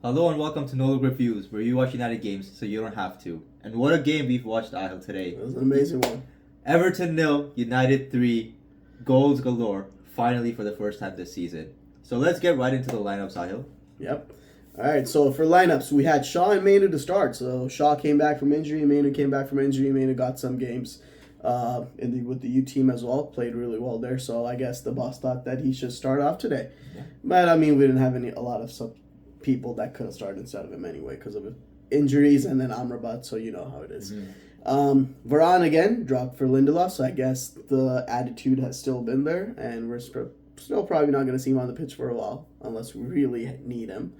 Hello and welcome to No Look Reviews, where you watch United games so you don't have to. And what a game we've watched, Ahil, today. It was an amazing one. Everton 0, United 3, goals galore, finally for the first time this season. So let's get right into the lineups, Ahil. Yep. All right, so for lineups, we had Shaw and Mainu to start. So Shaw came back from injury, Mainu came back from injury. Mainu got some games with the U team as well, played really well there. So I guess the boss thought that he should start off today. Yeah. But I mean, we didn't have a lot of people that could have started instead of him anyway because of injuries and then Amrabat, so you know how it is. Mm-hmm. Varane again dropped for Lindelof, so I guess the attitude has still been there, and we're still probably not going to see him on the pitch for a while unless we really need him.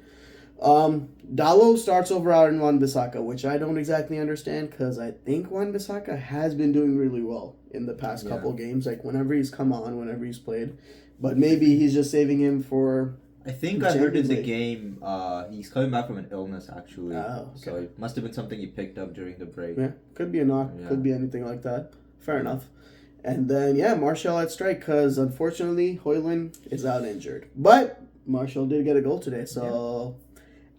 Dalot starts over Aaron Wan-Bissaka, which I don't exactly understand because I think Wan-Bissaka has been doing really well in the past couple games, like whenever he's come on, whenever he's played. But maybe he's just saving him for... I think I heard in the game he's coming back from an illness, actually. Oh, okay. So it must have been something he picked up during the break. Yeah, could be a knock, could be anything like that. Fair enough. And then, Martial at strike because, unfortunately, Højlund is out injured. But Martial did get a goal today, so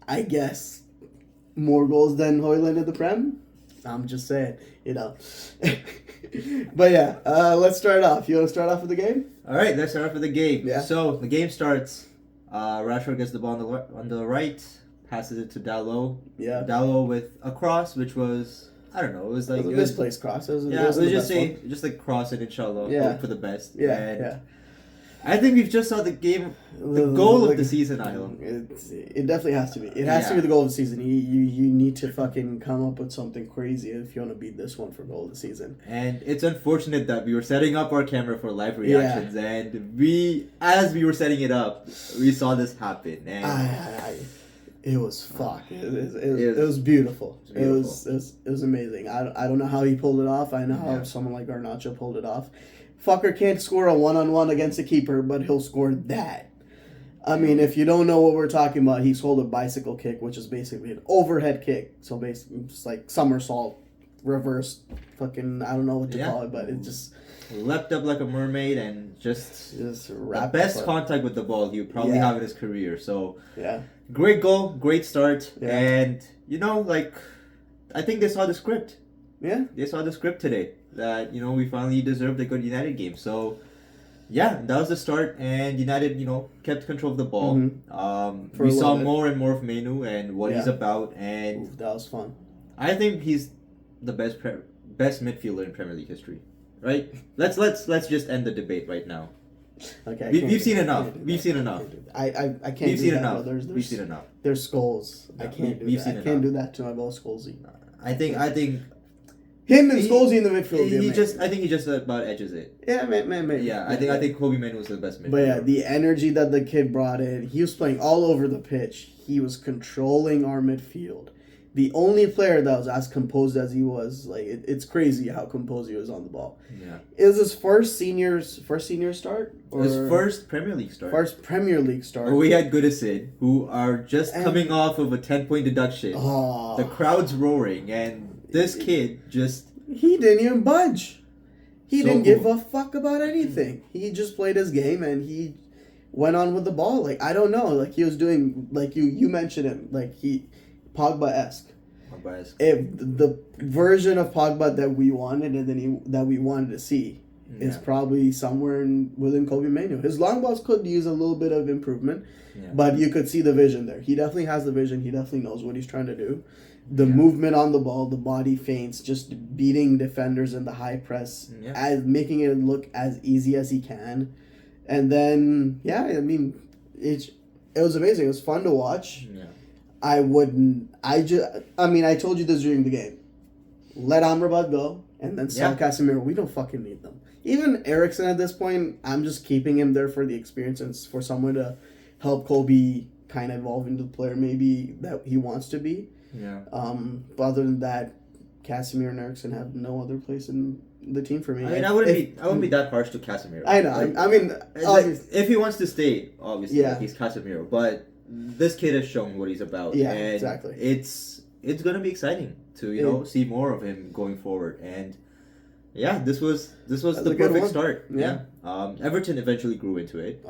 I guess more goals than Højlund in the Prem? I'm just saying, But let's start off. You want to start off with the game? All right, let's start off with the game. Yeah. So the game starts. Rashford gets the ball on the right, passes it to Dalot. Yeah. Dalot with a cross, which was, I don't know, it was like... It was a misplaced cross. Let's just like cross it, inshallah. Hope for the best. Yeah. I think we've just saw the goal of the season, Ahil. It definitely has to be. It has to be the goal of the season. You need to fucking come up with something crazy if you want to beat this one for goal of the season. And it's unfortunate that we were setting up our camera for live reactions, and as we were setting it up, we saw this happen. And it was fuck. It was beautiful. It was amazing. I don't know how he pulled it off. I know how someone like Garnacho pulled it off. Fucker can't score a one-on-one against a keeper, but he'll score that. I mean, if you don't know what we're talking about, he scored a bicycle kick, which is basically an overhead kick. So basically, it's like somersault, reverse, fucking, I don't know what to call it, but it just... leapt up like a mermaid and just the best up. Contact with the ball he would probably have in his career. So, great goal, great start. Yeah. And, I think they saw the script. Yeah. They saw the script today. That, we finally deserved a good United game. So, that was the start. And United, kept control of the ball. Mm-hmm. We saw more and more of Mainu and what he's about. And that was fun. I think he's the best midfielder in Premier League history. Right? Let's just end the debate right now. Okay. We've seen enough. We've seen enough. I can't We've do seen that. enough. We've seen enough. There's skulls. I can't do that. I can't do that to my ball Scholesy. I think him and Scholesy in the midfield. I think he just about edges it. Yeah, man. Yeah, I think Kobe Manu was the best midfielder. But the energy that the kid brought in, he was playing all over the pitch. He was controlling our midfield. The only player that was as composed as he was, it's crazy how composed he was on the ball. Yeah. Is his first senior start? Or his first Premier League start. First Premier League start. We had Goodison, who are just coming off of a 10-point deduction. Oh. The crowd's roaring, and this kid just... He didn't even budge. He didn't give a fuck about anything. He just played his game, and he went on with the ball. I don't know. He was doing... you mentioned him. Pogba-esque. If the version of Pogba that we wanted that we wanted to see is probably somewhere within Kobe Manu. His long balls could use a little bit of improvement, but you could see the vision there. He definitely has the vision. He definitely knows what he's trying to do. The movement on the ball, the body feints, just beating defenders in the high press, as making it look as easy as he can. And then, it was amazing. It was fun to watch. Yeah. I told you this during the game. Let Amrabat go, and then sell Casemiro. We don't fucking need them. Even Eriksen at this point, I'm just keeping him there for the experience and for someone to help Kobe kind of evolve into the player maybe that he wants to be. Yeah. But other than that, Casemiro and Eriksen have no other place in the team for me. I wouldn't be that harsh to Casemiro. I know. If he wants to stay, obviously, he's Casemiro, but this kid has shown what he's about. Yeah, and exactly. It's gonna be exciting to see more of him going forward. And this was the perfect start. Yeah. Everton eventually grew into it,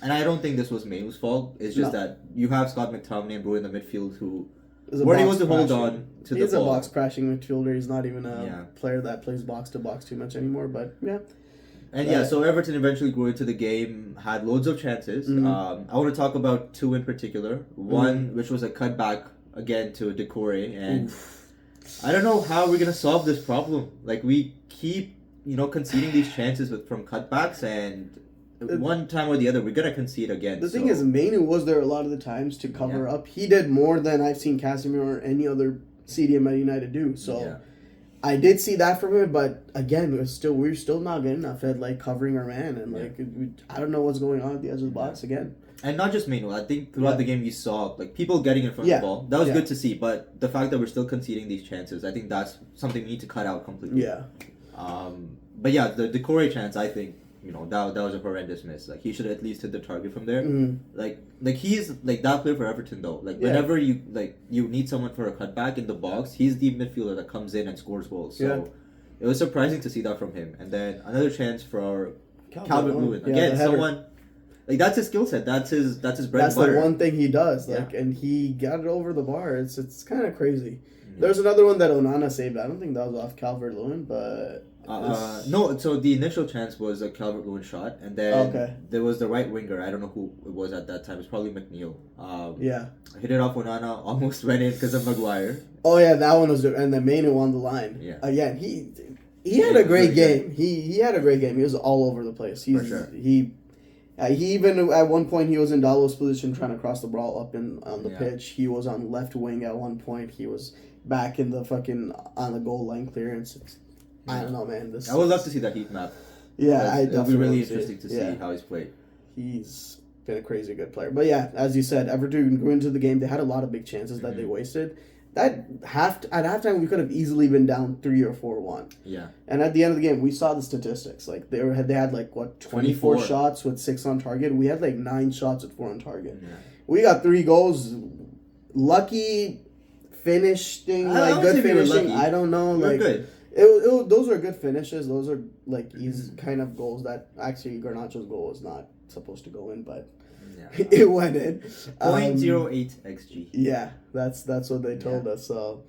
And I don't think this was Mainoo's fault. It's just that you have Scott McTominay and Bro in the midfield who weren't able to hold on to the ball. He's a box crashing midfielder. He's not even a player that plays box to box too much anymore. But yeah. And so Everton eventually grew into the game, had loads of chances. I want to talk about two in particular. One, which was a cutback again to Decore, and I don't know how we're gonna solve this problem. Like we keep, conceding these chances from cutbacks, and one time or the other we're gonna concede again. The thing is, Mainoo was there a lot of the times to cover up. He did more than I've seen Casemiro or any other CDM at United do. So. Yeah. I did see that from him, but again, we're still not good enough at like covering our man, and I don't know what's going on at the edge of the box again. And not just Mainoo. I think throughout the game you saw like people getting in front of the ball. That was good to see, but the fact that we're still conceding these chances, I think that's something we need to cut out completely. Yeah. But yeah, the Decore chance, I think that was a horrendous miss. Like he should at least hit the target from there. Like he's like that player for Everton though. Like whenever you need someone for a cutback in the box, he's the midfielder that comes in and scores goals. So it was surprising to see that from him. And then another chance for Calvert-Lewin. Again, someone like that's his skill set. That's his bread and butter. That's the one thing he does. Like and he got it over the bar. It's kind of crazy. There's another one that Onana saved. I don't think that was off Calvert-Lewin, but. No, so the initial chance was a Calvert-Lewin shot, and then there was the right winger. I don't know who it was at that time. It's probably McNeil. Hit it off Onana, almost went in because of Maguire. Oh yeah, that one was, and then Mainoo on the line. Yeah, again, he had a great game. He had a great game. He was all over the place. For sure. He even at one point he was in Dalo's position trying to cross the ball up on the pitch. He was on left wing at one point. He was back in the on the goal line clearance. I don't know, man. I would love to see that heat map. Yeah, it'll be really interesting to see how he's played. He's been a crazy good player. But yeah, as you said, Everton grew into the game. They had a lot of big chances that they wasted. At halftime, we could have easily been down 3 or 4-1. Yeah. And at the end of the game, we saw the statistics. Like they had like 24 shots with 6 on target. We had like 9 shots with 4 on target. Yeah. We got 3 goals. Lucky finishing, like good finishing. I don't know, like good. Those are good finishes. Those are like easy kind of goals that actually Garnacho's goal was not supposed to go in, but it went in. 0.08 xG. Yeah, that's what they told us. So,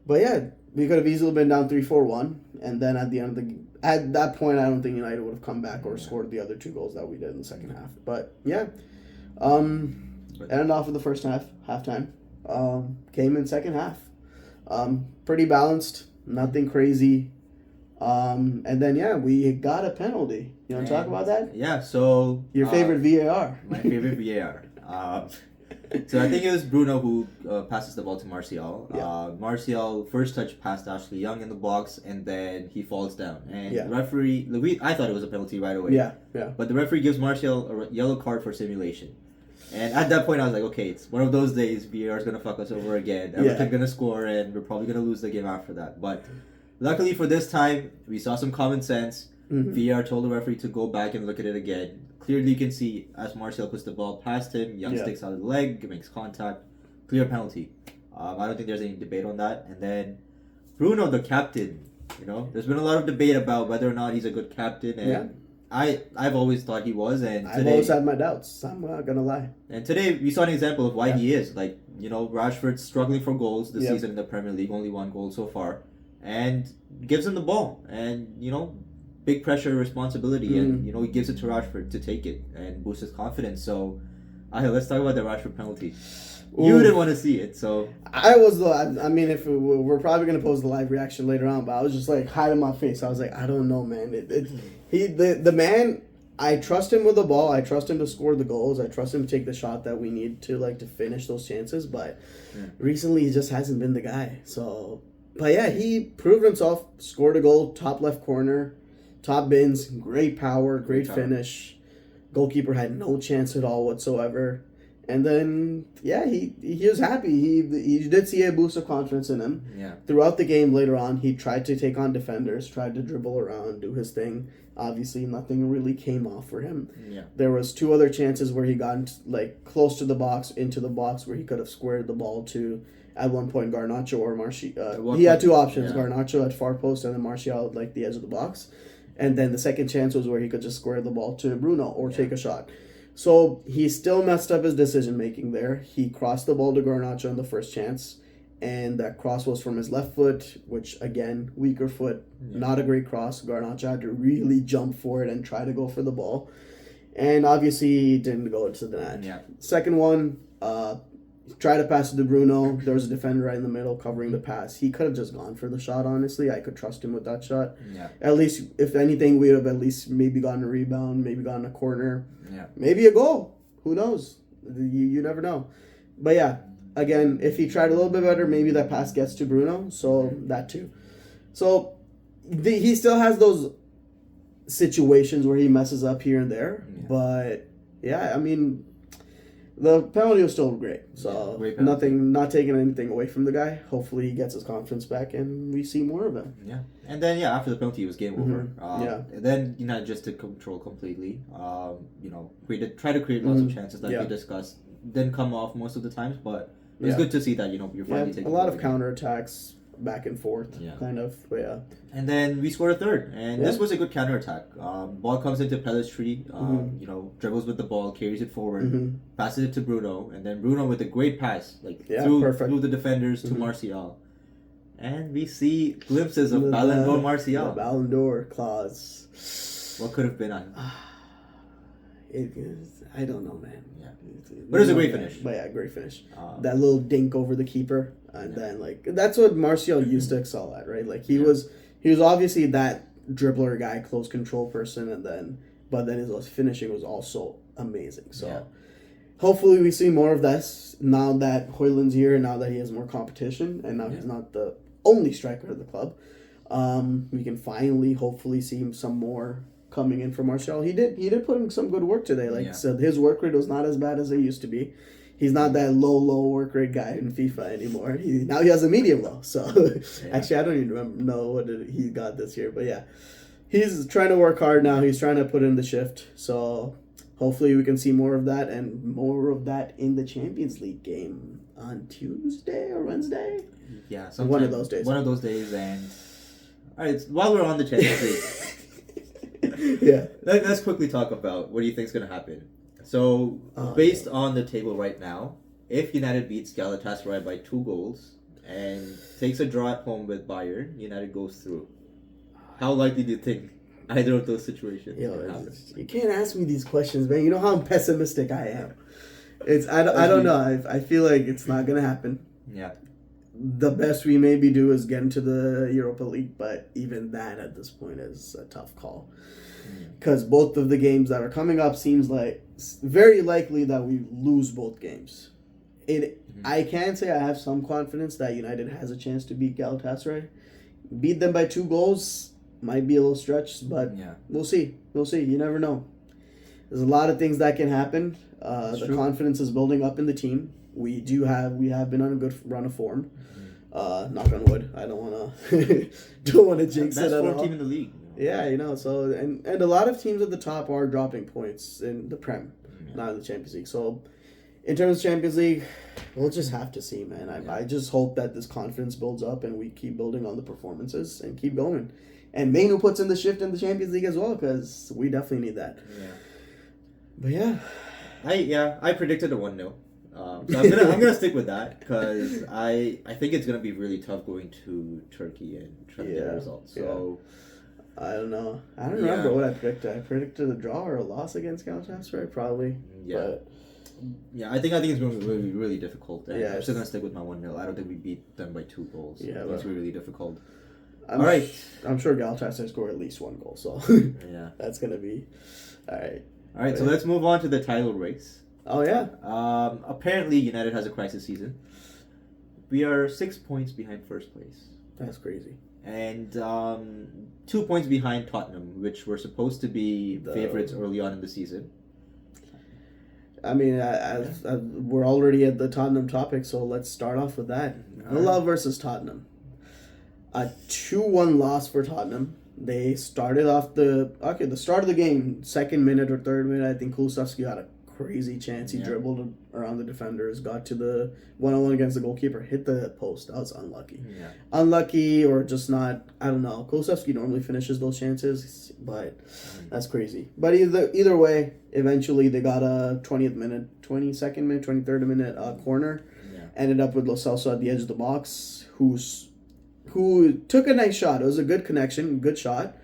but yeah, we could have easily been down 3-4-1, and then at the end of at that point, I don't think United would have come back or scored the other 2 goals that we did in the second half. But yeah, ended off with the first half, halftime. Came in second half. Pretty balanced. Nothing crazy. And then, we got a penalty. You want to talk about that? Yeah, so... Your favorite VAR. My favorite VAR. So I think it was Bruno who passes the ball to Martial. Martial first touch past Ashley Young in the box, and then he falls down. And the referee... I thought it was a penalty right away. Yeah. But the referee gives Martial a yellow card for simulation. And at that point, I was like, okay, it's one of those days. VAR is going to fuck us over again. Everton's going to score, and we're probably going to lose the game after that. But luckily for this time, we saw some common sense. VAR told the referee to go back and look at it again. Clearly, you can see as Martial puts the ball past him, Young sticks out of the leg, makes contact. Clear penalty. I don't think there's any debate on that. And then Bruno, the captain, there's been a lot of debate about whether or not he's a good captain. And I've always thought he was, and I've always had my doubts. I'm not gonna lie. And today we saw an example of why he is. Like Rashford's struggling for goals this season in the Premier League, only 1 goal so far, and gives him the ball, and big pressure, responsibility, and he gives it to Rashford to take it and boost his confidence. So, let's talk about the Rashford penalty. You didn't want to see it, so I was. I mean, if we're probably gonna post the live reaction later on, but I was just like hiding my face. I was like, I don't know, man. The man. I trust him with the ball. I trust him to score the goals. I trust him to take the shot that we need to finish those chances. But recently, he just hasn't been the guy. So, but yeah, he proved himself. Scored a goal, top left corner, top bins, great power, great finish. Goalkeeper had no chance at all whatsoever. And then, he was happy. He did see a boost of confidence in him. Yeah. Throughout the game later on, he tried to take on defenders, tried to dribble around, do his thing. Obviously, nothing really came off for him. Yeah. There was 2 other chances where he got close to the box, into the box, where he could have squared the ball to, at one point, Garnacho or Martial. He had 2 options, Garnacho at far post and then Martial at the edge of the box. And then the second chance was where he could just square the ball to Bruno or take a shot. So he still messed up his decision making there. He crossed the ball to Garnacho on the first chance, and that cross was from his left foot, which again, weaker foot, not a great cross. Garnacho had to really jump for it and try to go for the ball. And obviously he didn't go to the net. Yeah. Second one, tried to pass it to Bruno. There was a defender right in the middle covering the pass. He could have just gone for the shot, honestly. I could trust him with that shot. Yeah. At least, if anything, we would have at least maybe gotten a rebound, maybe gotten a corner. Yeah. Maybe a goal. Who knows? You never know. But yeah, again, if he tried a little bit better, maybe that pass gets to Bruno. So that too. So he still has those situations where he messes up here and there. Yeah. But yeah, I mean, the penalty was still great. So not taking anything away from the guy. Hopefully he gets his confidence back and we see more of him. Yeah. And then after the penalty it was game over. And then United just took control completely. Try to create lots of chances like we discussed. Didn't come off most of the times, but it's good to see that you're finally taking a lot of counterattacks back and forth, kind of. But yeah. And then we scored a third, and this was a good counterattack. Ball comes into Pellistri, dribbles with the ball, carries it forward, passes it to Bruno, and then Bruno with a great pass, through the defenders to Martial. And we see glimpses of Ballon d'Or Martial. The Ballon d'Or clause. What could have been on? I don't know, man. Yeah. But it was a great finish. But yeah, great finish. That little dink over the keeper. And then, that's what Martial used to excel at, right? He was obviously that dribbler guy, close control person, but then his finishing was also amazing. So hopefully we see more of this now that Højlund's here, now that he has more competition, and now he's not the only striker of the club. We can finally, hopefully, see some more coming in from Martial. He did put in some good work today. So his work rate was not as bad as it used to be. He's not that low work rate guy in FIFA anymore. Now he has a medium low. So actually, I don't even know what he got this year. But yeah, he's trying to work hard now. He's trying to put in the shift. So hopefully we can see more of that and more of that in the Champions League game on Tuesday or Wednesday. Yeah, one of those days. One of those days. And all right, while we're on the Champions League, let's quickly talk about what do you think is going to happen. So, based on the table right now, if United beats Galatasaray by 2 goals and takes a draw at home with Bayern, United goes through. How likely do you think either of those situations can happen? You can't ask me these questions, man. You know how pessimistic I am. I don't know. I feel like it's not going to happen. Yeah. The best we maybe do is get into the Europa League, but even that at this point is a tough call. Because both of the games that are coming up seems like very likely that we lose both games. I can say I have some confidence that United has a chance to beat Galatasaray. Beat them by 2 goals might be a little stretch, but we'll see. We'll see. You never know. There's a lot of things that can happen. The confidence is building up in the team. We have been on a good run of form. Knock on wood. I don't want to jinx it at all. Best 4 team in the league. Yeah, so and a lot of teams at the top are dropping points in the Prem, not in the Champions League. So in terms of Champions League, we'll just have to see, man. I just hope that this confidence builds up and we keep building on the performances and keep going. And Manu puts in the shift in the Champions League as well, because we definitely need that. Yeah. But yeah. I predicted a 1-0. So I'm gonna stick with that because I think it's gonna be really tough going to Turkey and trying to get a result. So I don't know. I don't remember what I predicted. I predicted a draw or a loss against Galatasaray, probably. Yeah. But I think it's going to be really, really difficult. And I'm still gonna stick with my 1-0. I don't think we beat them by 2 goals. Yeah, it's going to be really difficult. All right. I'm sure Galatasaray score at least 1 goal. So that's gonna be all right. All right. So let's move on to the title race. Oh, yeah. Apparently, United has a crisis season. We are 6 points behind first place. That's crazy. And 2 points behind Tottenham, which were supposed to be favorites early on in the season. I mean, we're already at the Tottenham topic, so let's start off with that. Villa versus Tottenham. A 2-1 loss for Tottenham. They started off the start of the game, 2nd minute or 3rd minute, I think Kulusevski got a crazy chance. He dribbled around the defenders, got to the 1-on-1 against the goalkeeper, hit the post. That was unlucky. Yeah. Unlucky or just not, I don't know. Kulusevski normally finishes those chances, but that's crazy. But either way, eventually they got a 23rd minute corner. Yeah. Ended up with Lo Celso at the edge of the box, who took a nice shot. It was a good connection, good shot.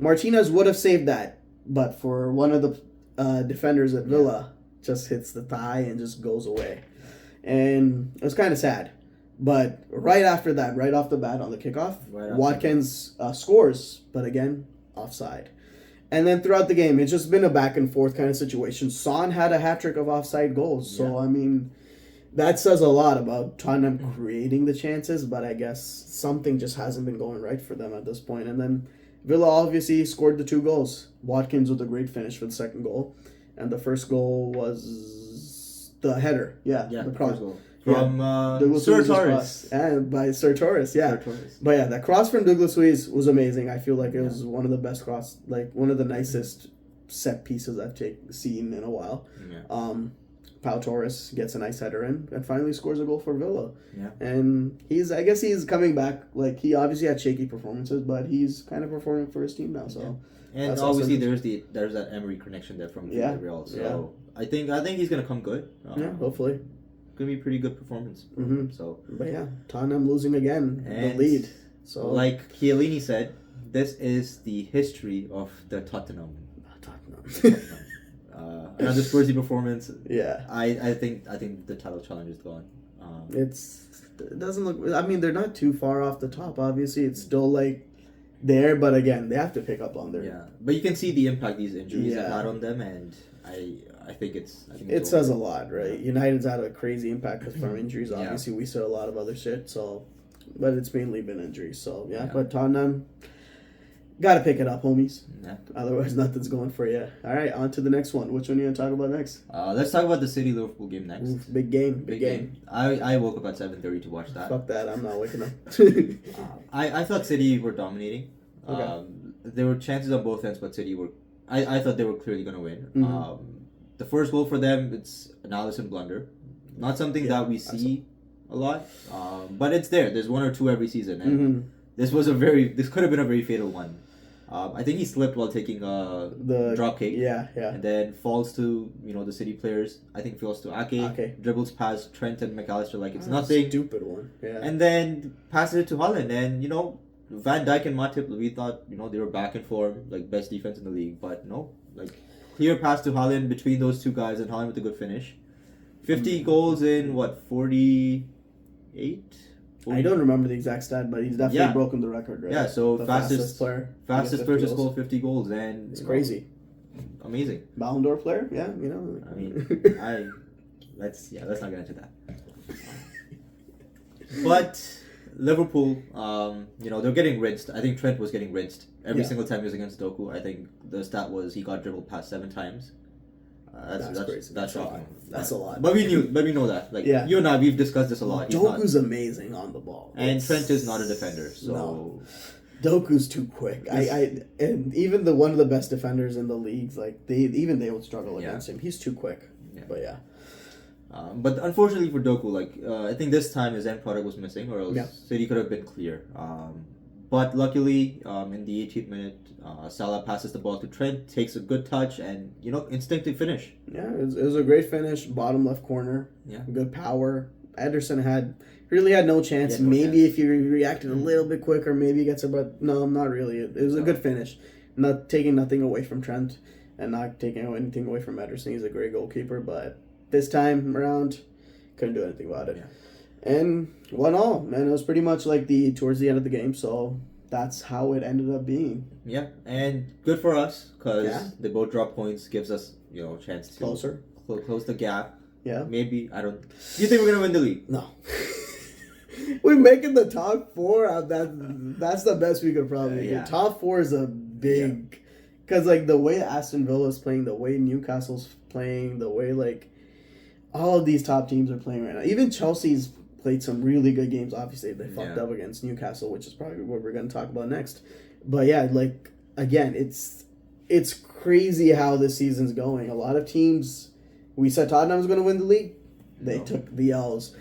Martinez would have saved that, but for one of the defenders at Villa, just hits the thigh and just goes away. And it was kind of sad. But right after that, right off the bat on the kickoff, Watkins scores, but again, offside. And then throughout the game, it's just been a back and forth kind of situation. Son had a hat trick of offside goals. So, I mean, that says a lot about Tottenham creating the chances, but I guess something just hasn't been going right for them at this point. And then Villa obviously scored the 2 goals. Watkins with a great finish for the second goal. And the first goal was the header. The cross goal. From Sir Torres. And by Sir Torres, Sir Torres. But yeah, that cross from Douglas Luiz was amazing. I feel like it was one of the best one of the nicest set pieces I've seen in a while. Yeah. Pau Torres gets a nice header in and finally scores a goal for Villa. Yeah. And I guess he's coming back. Like, he obviously had shaky performances, but he's kind of performing for his team now. So, and obviously there's that Emery connection there from Villarreal. So I think he's gonna come good. Hopefully. Gonna be a pretty good performance. So, but yeah, Tottenham losing again, the lead. So, like Chiellini said, this is the history of the Tottenham. Another Spursy performance. Yeah, I think the title challenge is gone. It doesn't look. I mean, they're not too far off the top. Obviously, it's still like there, but again, they have to pick up on their. Yeah, but you can see the impact these injuries have had on them, and I think it says a lot, right? United's had a crazy impact from injuries. Obviously, we saw a lot of other shit. So, but it's mainly been injuries. So but Tottenham. Got to pick it up, homies. Yeah. Otherwise, nothing's going for you. All right, on to the next one. Which one are you going to talk about next? Let's talk about the City-Liverpool game next. Oof, big game. I woke up at 7:30 to watch that. Fuck that. I'm not waking up. I thought City were dominating. Okay. There were chances on both ends, but City were... I thought they were clearly going to win. Mm-hmm. The first goal for them, it's an Alisson blunder. Not something that we see a lot, but it's there. There's one or two every season. And this could have been a very fatal one. I think he slipped while taking the drop kick. Yeah. And then falls to the City players. I think falls to Ake. Dribbles past Trent and McAllister like it's nothing. Stupid one. Yeah. And then passes it to Haaland. And Van Dijk and Matip, we thought they were back in form, like best defense in the league. But no, like clear pass to Haaland between those two guys, and Haaland with a good finish. 50 goals in 48. I don't remember the exact stat, but he's definitely broken the record, right? Yeah, so the fastest player to score 50 goals, and it's crazy, amazing. Ballon d'Or player, yeah, I mean, let's not get into that. But Liverpool, they're getting rinsed. I think Trent was getting rinsed every single time he was against Doku. I think the stat was he got dribbled past 7 times. That's crazy. That's shocking. That's a lot. But we know that. Like you and I, we've discussed this a lot. Doku's amazing on the ball, and Trent is not a defender. So no. Doku's too quick. And even one of the best defenders in the leagues, like they would struggle against him. He's too quick. Yeah. But yeah. But unfortunately for Doku, I think this time his end product was missing, or else City could have been clear. But luckily, in the 18th minute, Salah passes the ball to Trent, takes a good touch, and instinctive finish. Yeah, it was a great finish, bottom left corner. Yeah, good power. Ederson really had no chance. Maybe if he reacted a little bit quicker, maybe he gets it. But no, not really. It was a good finish. Not taking nothing away from Trent, and not taking anything away from Ederson. He's a great goalkeeper, but this time around, couldn't do anything about it. Yeah. And 1-1, and it was pretty much like towards the end of the game, so that's how it ended up being. Yeah, and good for us, because they both drop points, gives us, a chance to close the gap. Yeah. Maybe, I don't... Do you think we're going to win the league? No. We're making the top 4, that's the best we could probably do. Top 4 is a big... Because, the way Aston Villa is playing, the way Newcastle's playing, the way, all of these top teams are playing right now. Even Chelsea's played some really good games. Obviously, they fucked up against Newcastle, which is probably what we're going to talk about next. But yeah, again, it's crazy how this season's going. A lot of teams We said Tottenham was going to win the league. They took the L's.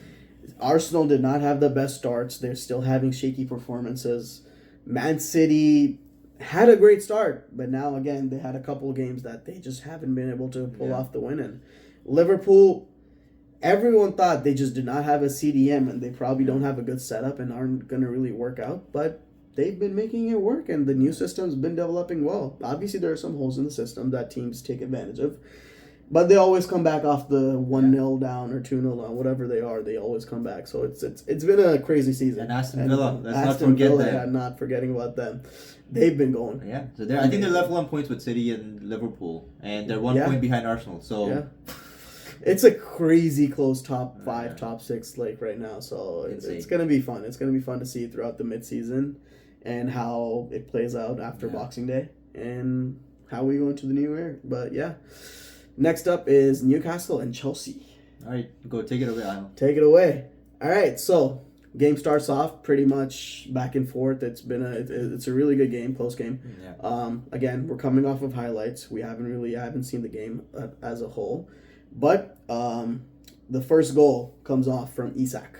Arsenal did not have the best starts. They're still having shaky performances. Man City had a great start, but now again they had a couple of games that they just haven't been able to pull off the win in. Liverpool, everyone thought they just did not have a CDM and they probably don't have a good setup and aren't going to really work out, but they've been making it work and the new system's been developing well. Obviously there are some holes in the system that teams take advantage of, but they always come back off the 1-0 down or 2-0 down, whatever they are. They always come back. So it's been a crazy season. And Aston Villa, let's not forget them. I'm not forgetting about them. They've been going. Yeah, so I think they're level on points with City and Liverpool, and they're 1 point behind Arsenal. So it's a crazy close top 5, top 6 right now. So it's gonna be fun. It's gonna be fun to see throughout the midseason and how it plays out after Boxing Day and how we go into the new year. But yeah. Next up is Newcastle and Chelsea. All right, go take it away, Al. Take it away. All right, so game starts off pretty much back and forth. It's a really good game, close game. Yeah. Again, we're coming off of highlights. I haven't seen the game as a whole, but the first goal comes off from Isak,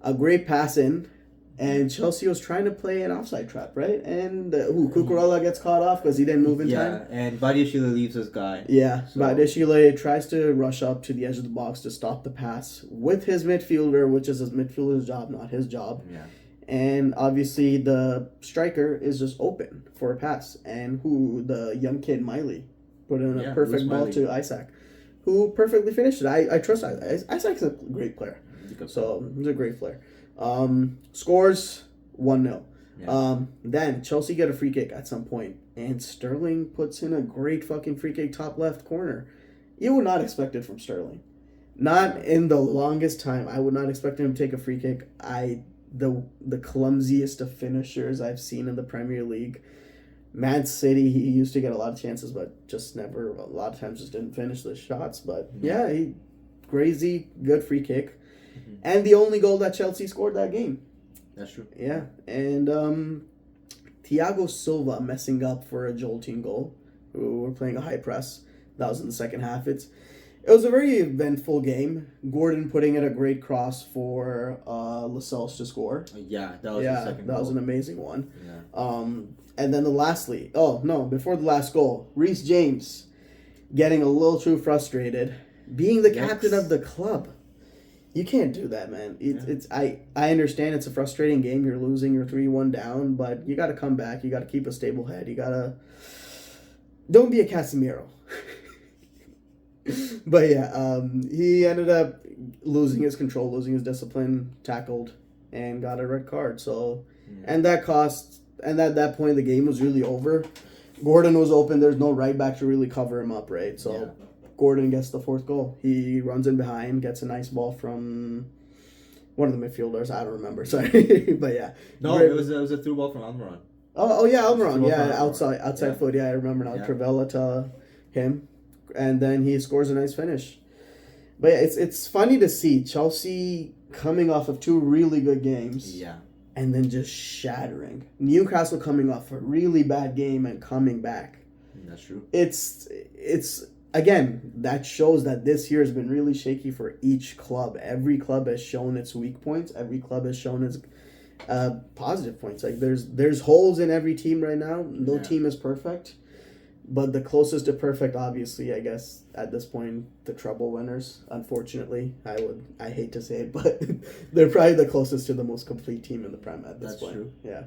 a great pass in. And Chelsea was trying to play an offside trap, right? And Cucurella gets caught off because he didn't move in time. Yeah, and Badiashile leaves his guy. Yeah, so. Badiashile tries to rush up to the edge of the box to stop the pass with his midfielder, which is his midfielder's job, not his job. Yeah. And obviously the striker is just open for a pass. And the young kid, Miley, put in a perfect ball to Isak, who perfectly finished it. I trust Isak. Isak's a great player. So he's a great player. Scores 1-0. Yeah. Then Chelsea get a free kick at some point, and Sterling puts in a great fucking free kick top left corner. You would not expect it from Sterling. Not in the longest time. I would not expect him to take a free kick. The clumsiest of finishers I've seen in the Premier League. Man City, he used to get a lot of chances, but just never, a lot of times just didn't finish the shots. But crazy, good free kick. Mm-hmm. And the only goal that Chelsea scored that game. That's true. Yeah. And Thiago Silva messing up for a jolting goal. We're playing a high press. That was in the second half. It was a very eventful game. Gordon putting in a great cross for Lascelles to score. Yeah, that was the second goal. That was an amazing one. Yeah. And then before the last goal, Reece James getting a little too frustrated, being the captain of the club. You can't do that, man. I understand it's a frustrating game. You're losing, you're 3-1 down, but you got to come back. You got to keep a stable head. You got to... Don't be a Casemiro. But yeah, he ended up losing his control, losing his discipline, tackled, and got a red card. So, and at that point, the game was really over. Gordon was open. There's no right back to really cover him up, right? So... Yeah. Gordon gets the fourth goal. He runs in behind, gets a nice ball from one of the midfielders. I don't remember. Sorry, but yeah. No, it was a through ball from Almiron. Oh yeah, Almiron. Yeah, outside foot. Yeah, I remember now. Yeah. Trivela to him, and then he scores a nice finish. But yeah, it's funny to see Chelsea coming off of 2 really good games. Yeah. And then just shattering. Newcastle coming off a really bad game and coming back. That's true. It's. Again, that shows that this year has been really shaky for each club. Every club has shown its weak points. Every club has shown its positive points. Like there's holes in every team right now. No team is perfect, but the closest to perfect, obviously, I guess at this point, the treble winners. Unfortunately, I hate to say it, but they're probably the closest to the most complete team in the Prem at this point. True. Yeah.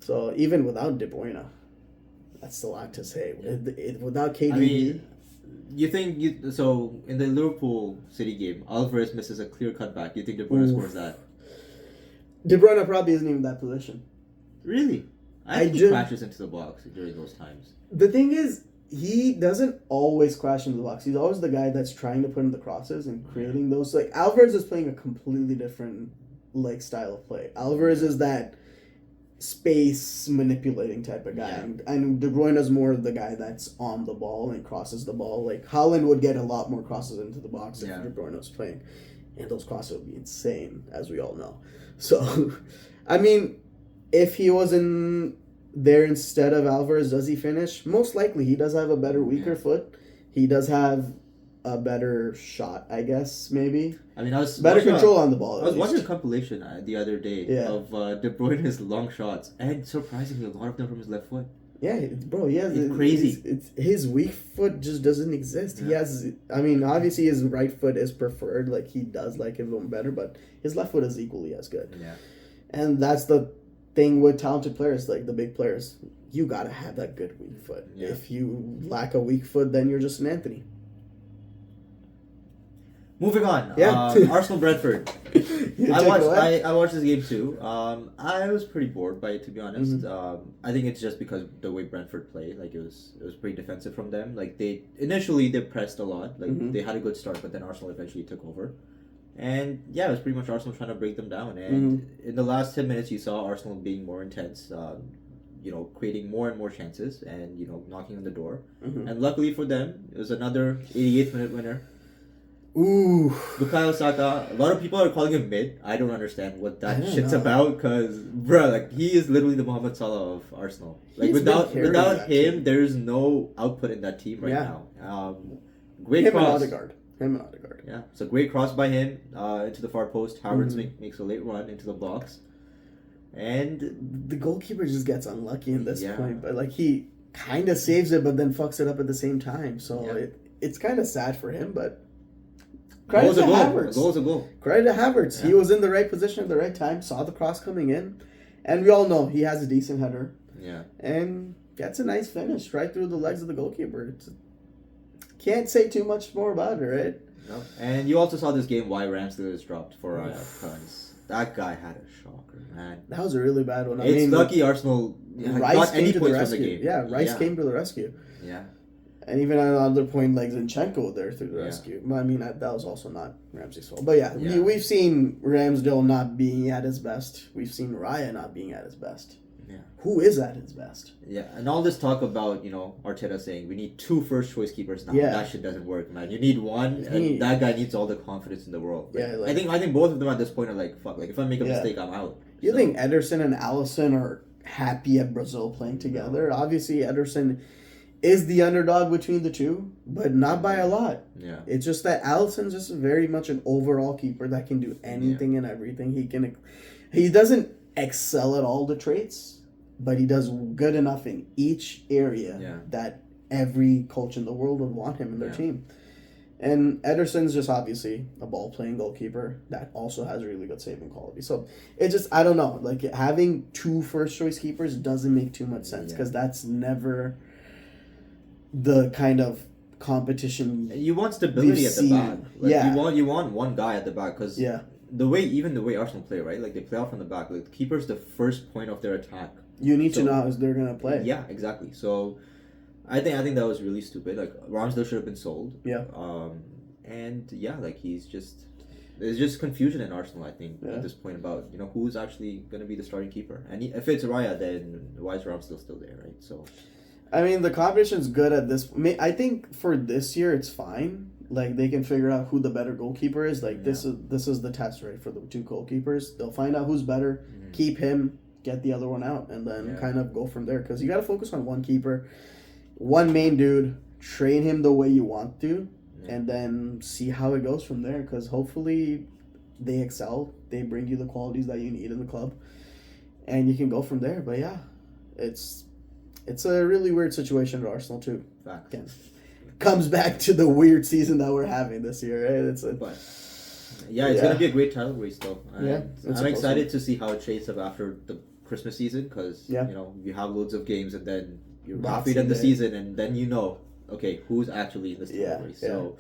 So even without De Bruyne, that's a lot to say. Without KDB. You think so in the Liverpool City game, Alvarez misses a clear cutback. You think De Bruyne scores that? De Bruyne probably isn't even in that position. Really? I think he crashes into the box during those times. The thing is, he doesn't always crash into the box. He's always the guy that's trying to put in the crosses and creating those. Like Alvarez is playing a completely different style of play. Alvarez is that space manipulating type of guy, and De Bruyne is more the guy that's on the ball and crosses the ball. Like Haaland would get a lot more crosses into the box if De Bruyne was playing, and those crosses would be insane, as we all know. So, I mean, if he wasn't there instead of Alvarez, does he finish? Most likely, he does have a better, weaker foot. He does have a better shot, I guess, maybe. I mean, I was better control on the ball. I was watching a compilation the other day of De Bruyne's long shots, and surprisingly, a lot of them from his left foot. Yeah, bro, it's crazy. It's his weak foot just doesn't exist. Yeah. He has, I mean, obviously his right foot is preferred. Like, he does like it a little better, but his left foot is equally as good. Yeah. And that's the thing with talented players, like the big players. You gotta have that good weak foot. Yeah. If you lack a weak foot, then you're just an Anthony. Moving on. Yeah. Arsenal Brentford. I watched this game too. I was pretty bored by it, to be honest. Mm-hmm. I think it's just because the way Brentford played, like it was pretty defensive from them. Like they pressed a lot. Like mm-hmm. they had a good start, but then Arsenal eventually took over. And yeah, it was pretty much Arsenal trying to break them down. And mm-hmm. in the last 10 minutes, you saw Arsenal being more intense. Creating more and more chances and knocking on the door. Mm-hmm. And luckily for them, it was another 88th minute winner. Ooh. Bukayo Saka. A lot of people are calling him mid. I don't understand what that shit's about because, bro, like he is literally the Mohamed Salah of Arsenal. Like without him, there's no output in that team right now. Great cross. Him and Odegaard. Yeah, it's a great cross by him into the far post. Havertz makes a late run into the box, and the goalkeeper just gets unlucky in this point. But like he kind of saves it, but then fucks it up at the same time. So it's kind of sad for him, but. Credit to Havertz. A goal is a goal. Credit to Havertz. Yeah. He was in the right position at the right time, saw the cross coming in, and we all know he has a decent header. Yeah. And gets a nice finish right through the legs of the goalkeeper. Can't say too much more about it, right? No. And you also saw this game why Ramsdale was dropped for Raya because that guy had a shocker, man. That was a really bad one. It's lucky Arsenal got any points from the game. Yeah, Rice came to the rescue. Yeah. And even at another point, like Zinchenko there through the rescue. I mean, that was also not Ramsey's fault. But we've seen Ramsdale not being at his best. We've seen Raya not being at his best. Yeah. Who is at his best? Yeah, and all this talk about, Arteta saying we need 2 first-choice keepers now. Yeah. That shit doesn't work, man. You need one, and that guy needs all the confidence in the world. Like, I think both of them at this point are like, fuck, like if I make a mistake, I'm out. You think Ederson and Alisson are happy at Brazil playing together? No. Obviously, Ederson is the underdog between the two, but not by a lot. Yeah. It's just that Alisson's just very much an overall keeper that can do anything and everything. He doesn't excel at all the traits, but he does good enough in each area that every coach in the world would want him in their team. And Ederson's just obviously a ball-playing goalkeeper that also has really good saving quality. So it's just, I don't know, like having 2 first-choice keepers doesn't make too much sense because that's never the kind of competition you want stability at the back. Like, you want one guy at the back because the way Arsenal play, right? Like they play out from the back. Like the keeper's the first point of their attack. You need to know how they're gonna play. Yeah, exactly. So I think that was really stupid. Like Ramsdale should have been sold. Yeah. Like there's just confusion in Arsenal. I think at this point about who's actually gonna be the starting keeper. And if it's Raya, then why is Ramsdale still there, right? So. I mean, the competition's good at this. I think for this year, it's fine. Like they can figure out who the better goalkeeper is. Like this is the test, right, for the 2 goalkeepers. They'll find out who's better, keep him, get the other one out, and then kind of go from there. Because you got to focus on one keeper, one main dude, train him the way you want to, and then see how it goes from there. Because hopefully they excel, they bring you the qualities that you need in the club, and you can go from there. But yeah, it's a really weird situation at Arsenal too. Again, comes back to the weird season that we're having this year, right? It's gonna be a great title race though. I'm excited to see how it shapes up after the Christmas season because you have loads of games and then you're halfway done the season and then okay, who's actually in this title race. So,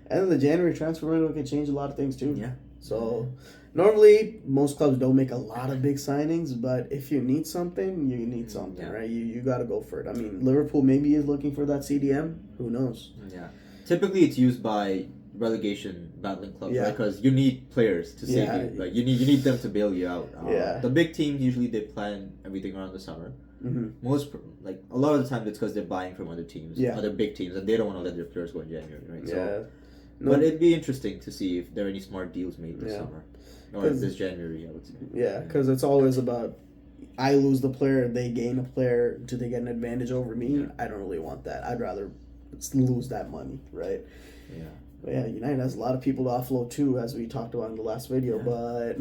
and then the January transfer window can change a lot of things too. Yeah. So. Normally, most clubs don't make a lot of big signings, but if you need something, you need something, right? You got to go for it. I mean, Liverpool maybe is looking for that CDM. Who knows? Yeah. Typically, it's used by relegation battling clubs, right? Because you need players to save you. Like you need them to bail you out. The big teams usually they plan everything around the summer. Mm-hmm. A lot of the time it's because they're buying from other teams, other big teams, and they don't want to let their players go in January, right? So, but it'd be interesting to see if there are any smart deals made this summer. Or this January, I would say. Yeah, because it's always about I lose the player, they gain a player. Do they get an advantage over me? Yeah. I don't really want that. I'd rather lose that money, right? Yeah. But yeah, United has a lot of people to offload too, as we talked about in the last video. Yeah.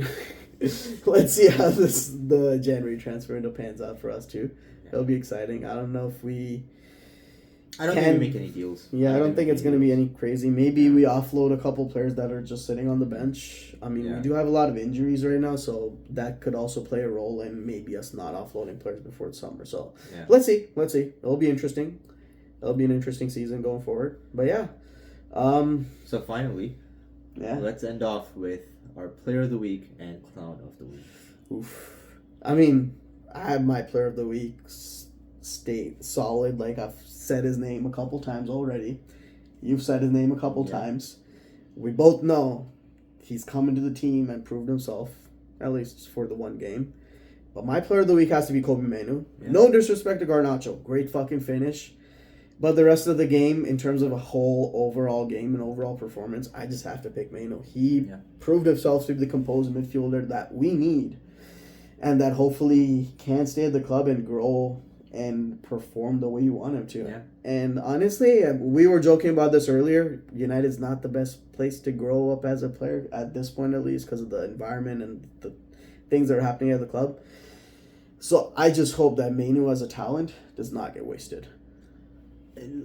But let's see how the January transfer window pans out for us too. Yeah. It'll be exciting. I don't know if we. I don't think we make any deals. Yeah, I don't think it's going to be any crazy. Maybe we offload a couple players that are just sitting on the bench. I mean, we do have a lot of injuries right now, so that could also play a role in maybe us not offloading players before the summer. So let's see. It'll be interesting. It'll be an interesting season going forward. But yeah. So finally, let's end off with our Player of the Week and Clown of the Week. Oof. I mean, I have my Player of the Week stay solid. Like, I've said his name a couple times already. You've said his name a couple times. We both know he's come into the team and proved himself, at least for the one game. But my Player of the Week has to be Kobe Manu. Yeah. No disrespect to Garnacho. Great fucking finish. But the rest of the game, in terms of a whole overall game and overall performance, I just have to pick Manu. He proved himself to be the composed midfielder that we need. And that hopefully can stay at the club and grow and perform the way you want him to. Yeah. And honestly, we were joking about this earlier. United's not the best place to grow up as a player, at this point at least, because of the environment and the things that are happening at the club. So I just hope that Manu as a talent does not get wasted.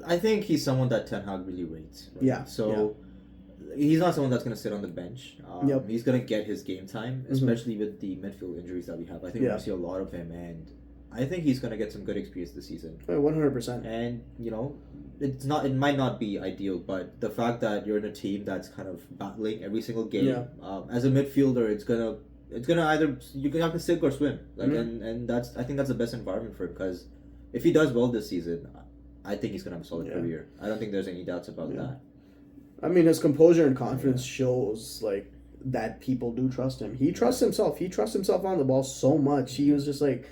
I think he's someone that Ten Hag really rates. Right? Yeah. So he's not someone that's going to sit on the bench. He's going to get his game time, especially with the midfield injuries that we have. I think we're going to see a lot of him, and I think he's going to get some good experience this season. 100%. And, you know, it might not be ideal, but the fact that you're in a team that's kind of battling every single game, as a midfielder, it's gonna either you're gonna have to sink or swim. Like, and I think that's the best environment for him, because if he does well this season, I think he's gonna have a solid career. I don't think there's any doubts about that. I mean, his composure and confidence shows like that people do trust him. He trusts himself. He trusts himself on the ball so much. He was just like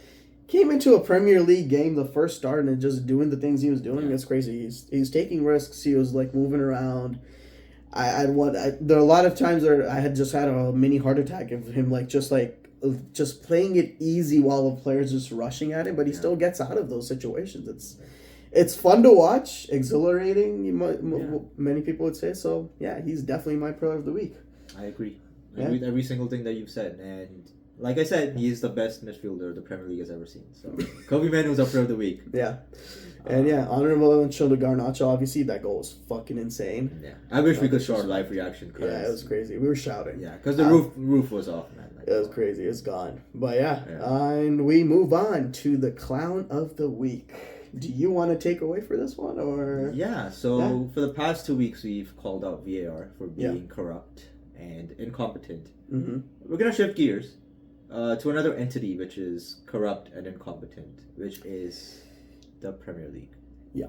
came into a Premier League game, the first start, and just doing the things he was doing. It's crazy. He's taking risks. He was like moving around. There are a lot of times where I had just had a mini heart attack of him just playing it easy while the player's just rushing at him, but he still gets out of those situations. It's fun to watch, exhilarating. Many people would say so. Yeah, he's definitely my player of the week. I agree. I agree with every single thing that you've said, and like I said, he's the best midfielder the Premier League has ever seen. So Kobe Manu's our player of the week. Yeah. And honorable mention to Garnacho. Obviously, that goal was fucking insane. Yeah, I wish we could show our live reaction. Yeah, it was crazy. We were shouting. Yeah, because the roof was off, man. Like, it was crazy. It's gone. But and we move on to the clown of the week. Do you want to take away for this one, or? Yeah. So for the past 2 weeks, we've called out VAR for being corrupt and incompetent. Mm-hmm. We're gonna shift gears to another entity which is corrupt and incompetent, which is the Premier League. Yeah.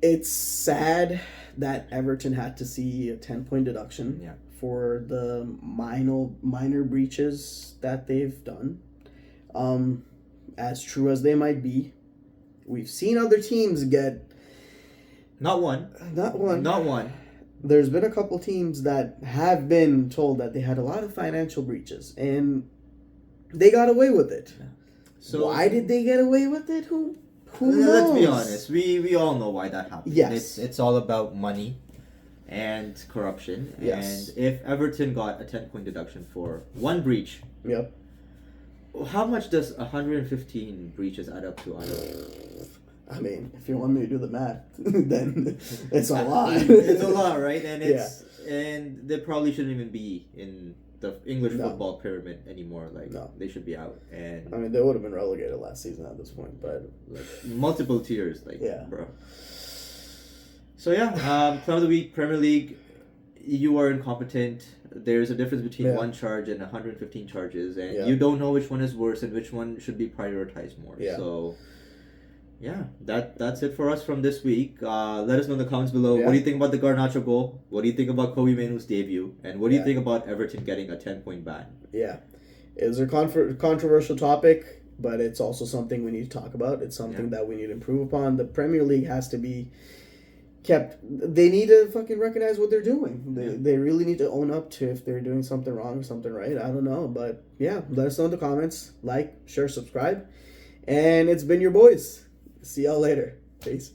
It's sad that Everton had to see a 10-point deduction for the minor breaches that they've done. As true as they might be, we've seen other teams get... Not one. There's been a couple teams that have been told that they had a lot of financial breaches, and they got away with it. Yeah. So why did they get away with it? Who knows? Let's be honest. We all know why that happened. Yes. It's all about money and corruption. Yes. And if Everton got a 10-point deduction for one breach, how much does 115 breaches add up to? I mean, if you want me to do the math, then it's a lot. It's a lot, right? And and they probably shouldn't even be in the English football pyramid anymore. Like, they should be out. And I mean, they would have been relegated last season at this point, but multiple tiers, bro. So clown of the week, Premier League. You are incompetent. There's a difference between one charge and 115 charges, and you don't know which one is worse and which one should be prioritized more. Yeah. So, that's it for us from this week. Let us know in the comments below. What do you think about the Garnacho goal? What do you think about Kobe Manu's debut? And what do you think about Everton getting a 10-point ban? Yeah. It was a controversial topic, but it's also something we need to talk about. It's something that we need to improve upon. The Premier League has to be kept. They need to fucking recognize what they're doing. They really need to own up to if they're doing something wrong or something right. I don't know, but let us know in the comments. Like, share, subscribe, and it's been your boys. See y'all later. Peace.